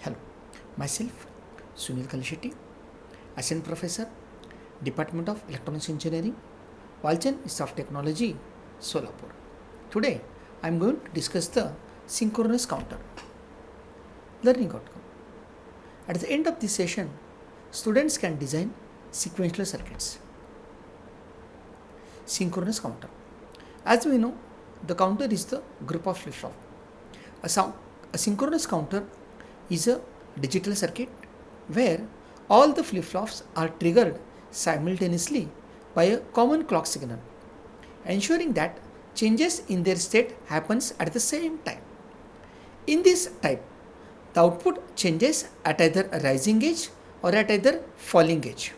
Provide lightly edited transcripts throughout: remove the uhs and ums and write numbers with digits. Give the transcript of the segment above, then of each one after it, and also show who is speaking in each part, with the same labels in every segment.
Speaker 1: Hello, myself Kalshetti, Assistant Professor, Department of Electronics Engineering, Walchand Institute of Technology, Solapur. Today, I am going to discuss the synchronous counter. Learning outcome. At the end of this session, students can design sequential circuits. Synchronous counter. As we know, the counter is the group of flip-flop. A synchronous counter is a digital circuit where all the flip-flops are triggered simultaneously by a common clock signal, ensuring that changes in their state happens at the same time. In this type, the output changes at either a rising edge or at either falling edge.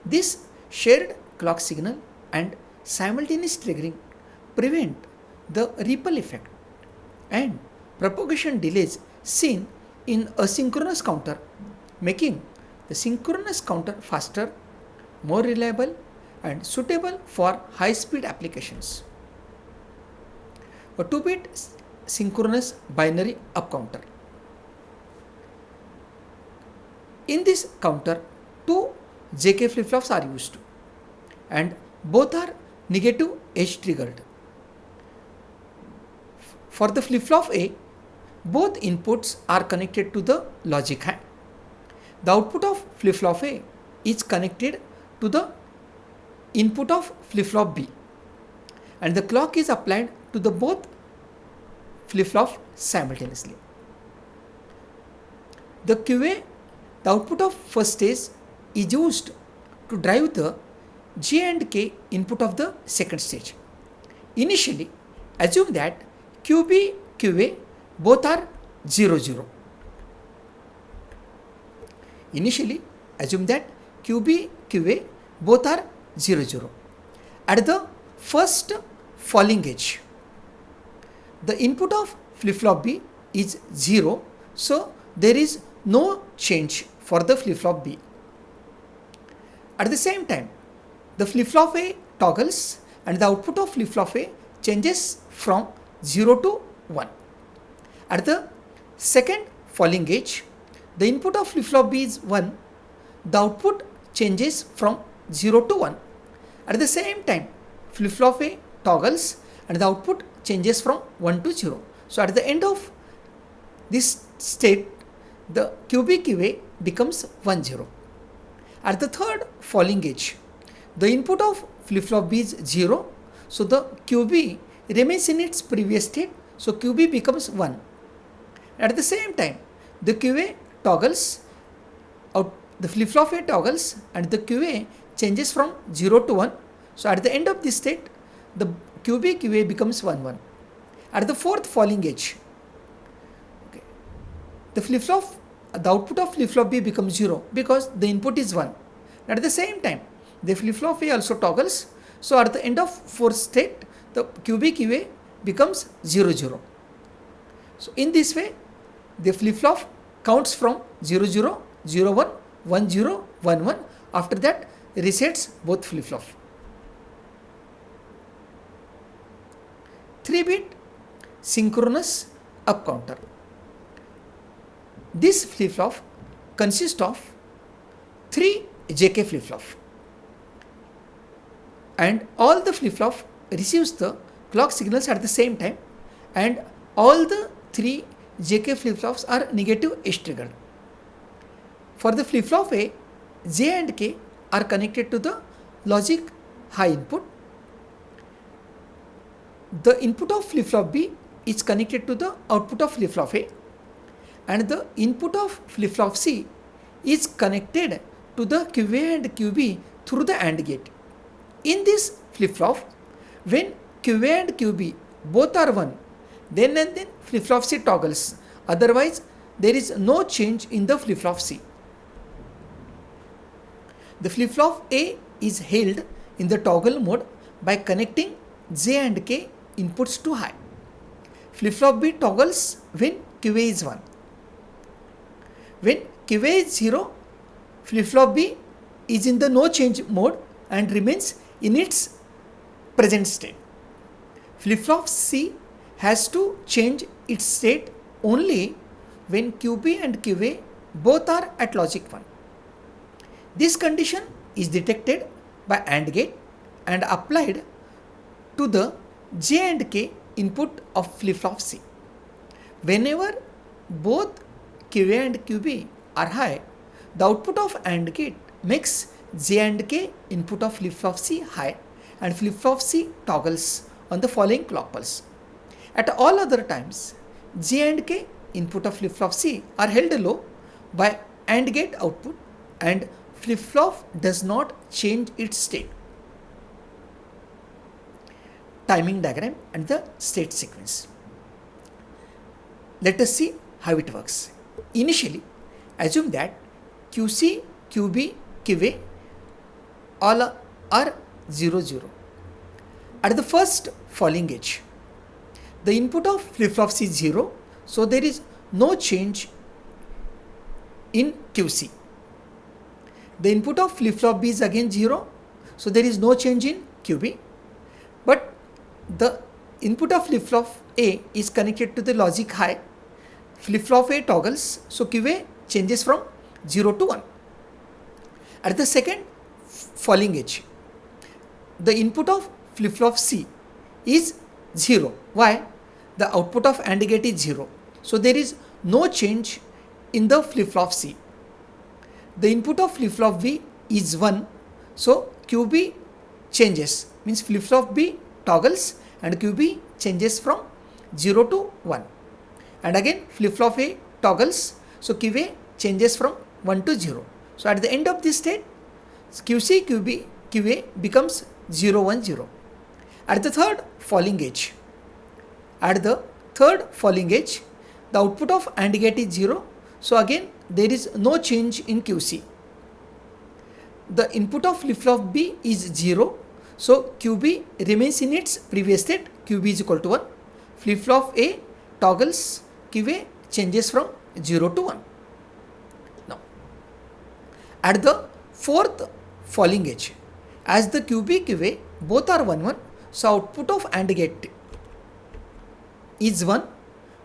Speaker 1: This shared clock signal and simultaneous triggering prevent the ripple effect and propagation delays seen in a synchronous counter, making the synchronous counter faster, more reliable and suitable for high-speed applications. A 2-bit synchronous binary up counter. In this counter, two JK flip-flops are used and both are negative edge triggered. For the flip-flop A, both inputs are connected to the logic high. The output of flip-flop A is connected to the input of flip-flop B and the clock is applied to the both flip-flops simultaneously. The QA, the output of first stage, is used to drive the J and K input of the second stage. Initially, assume that QB, QA both are 0, 0. Initially, assume that QB, QA both are 0, 0. At the first falling edge, the input of flip-flop B is 0, so there is no change for the flip-flop B. At the same time, the flip-flop A toggles and the output of flip-flop A changes from 0 to 1. At the second falling edge, the input of flip-flop B is 1, the output changes from 0 to 1. At the same time, flip-flop A toggles and the output changes from 1 to 0. So at the end of this state, the QB QA becomes 1, 0. At the third falling edge, the input of flip-flop B is 0, so the QB remains in its previous state, so QB becomes 1. At the same time, the QA toggles out, the flip-flop A toggles and the QA changes from 0 to 1. So at the end of this state, the QB QA becomes 1, 1. At the fourth falling edge, the output of flip-flop B becomes 0 because the input is 1. At the same time, the flip-flop A also toggles. So at the end of fourth state, the QB QA becomes 0, 0. So in this way, the flip-flop counts from 0, 0, 0, 1, 1, 0, 1, 1. After that, resets both flip-flop. 3-bit synchronous up counter. This flip-flop consists of 3 JK flip-flop and all the flip-flop receives the clock signals at the same time and all the 3 JK flip-flops are negative edge triggered. For the flip-flop A, J and K are connected to the logic high input. The input of flip-flop B is connected to the output of flip-flop A and the input of flip-flop C is connected to the QA and QB through the AND gate. In this flip-flop, when QA and QB both are 1, then and then flip-flop C toggles, otherwise there is no change in the flip-flop C. The flip-flop A is held in the toggle mode by connecting J and K inputs to high. Flip-flop B toggles when QA is 1. When QA is 0, flip-flop B is in the no change mode and remains in its present state. Flip-flop C has to change its state only when QB and QA both are at logic 1. This condition is detected by AND gate and applied to the J and K input of flip-flop C. Whenever both QA and QB are high, the output of AND gate makes J and K input of flip-flop C high and flip-flop C toggles on the following clock pulse. At all other times, J and K input of flip-flop C are held low by AND gate output and flip-flop does not change its state. Timing diagram and the state sequence. Let us see how it works. Initially, assume that QC, QB, QA all are 0, 0. At the first falling edge, the input of flip-flop C is 0, so there is no change in QC. The input of flip-flop B is again 0, so there is no change in QB. But the input of flip-flop A is connected to the logic high. Flip-flop A toggles, so QA changes from 0 to 1. At the second falling edge, the input of flip-flop C is 0. Why? The output of AND gate is 0. So there is no change in the flip-flop C. The input of flip-flop B is 1. So QB changes, means flip-flop B toggles and QB changes from 0 to 1. And again flip-flop A toggles, so QA changes from 1 to 0. So at the end of this state, QC, QB, QA becomes 0, 1, 0. At the third falling edge, the output of AND gate is 0. So again there is no change in QC. The input of flip-flop B is 0. So QB remains in its previous state, QB is equal to 1. Flip-flop A toggles, QA changes from 0 to 1. Now, at the fourth falling edge, as the QB, QA both are 1, 1, so output of AND gate is 1,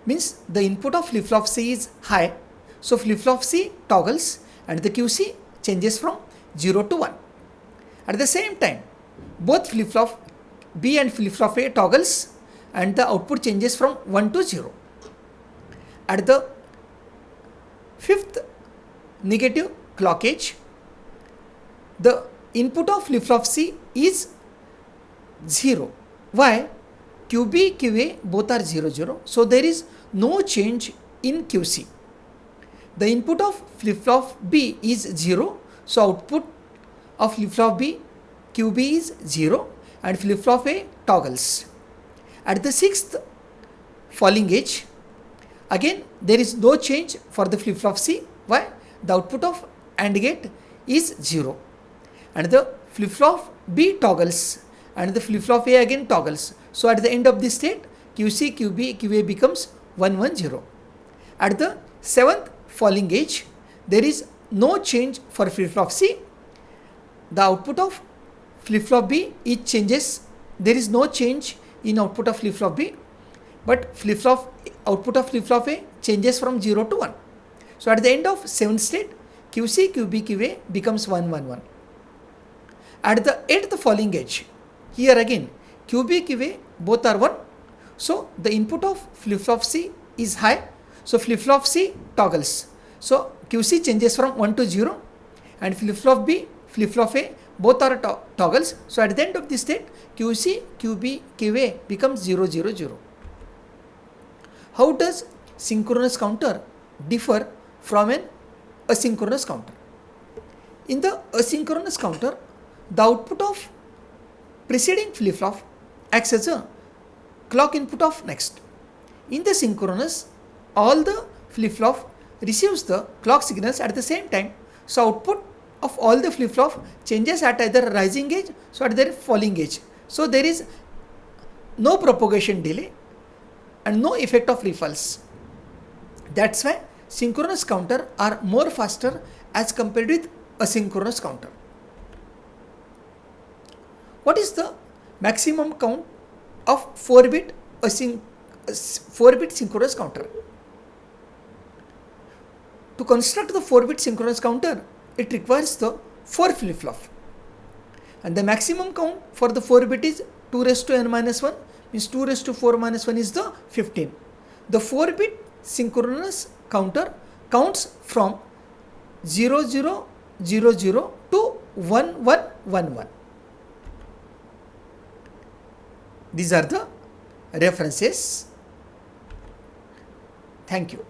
Speaker 1: means the input of flip-flop C is high, so flip-flop C toggles and the QC changes from 0 to 1. At the same time, both flip-flop B and flip-flop A toggles and the output changes from 1 to 0. At the fifth negative clock edge, the input of flip-flop C is 0. Why? QB, QA both are 0, 0. So there is no change in QC. The input of flip-flop B is 0. So output of flip-flop B, QB is 0 and flip-flop A toggles. At the sixth falling edge, again there is no change for the flip-flop C. Why? The output of AND gate is 0 and the flip-flop B toggles and the flip-flop A again toggles. So at the end of this state, QC, QB, QA becomes 1, 1, 0. At the seventh falling edge, there is no change for flip-flop C. The output of flip-flop B it changes. There is no change in output of flip-flop B, but output of flip-flop A changes from 0 to 1. So at the end of seventh state, QC, QB, QA becomes 1, 1, 1. At the eighth falling edge, here again QB, QA both are 1. So the input of flip-flop C is high. So flip-flop C toggles. So QC changes from 1 to 0 and flip-flop B, flip-flop A both are toggles. So at the end of this state, QC, QB, QA becomes 0, 0, 0. How does synchronous counter differ from an asynchronous counter? In the asynchronous counter, the output of preceding flip-flop acts as a clock input of next. In the synchronous, all the flip-flop receives the clock signals at the same time. So output of all the flip-flop changes at either rising edge, so at their falling edge. So there is no propagation delay and no effect of ripples. That's why synchronous counter are more faster as compared with asynchronous counter. What is the maximum count of 4-bit synchronous counter? To construct the 4-bit synchronous counter, it requires the 4 flip-flop. And the maximum count for the 4-bit is 2 raised to n minus 1, means 2 raised to 4 minus 1 is the 15. The 4-bit synchronous counter counts from 0000 to 1111. These are the references. Thank you.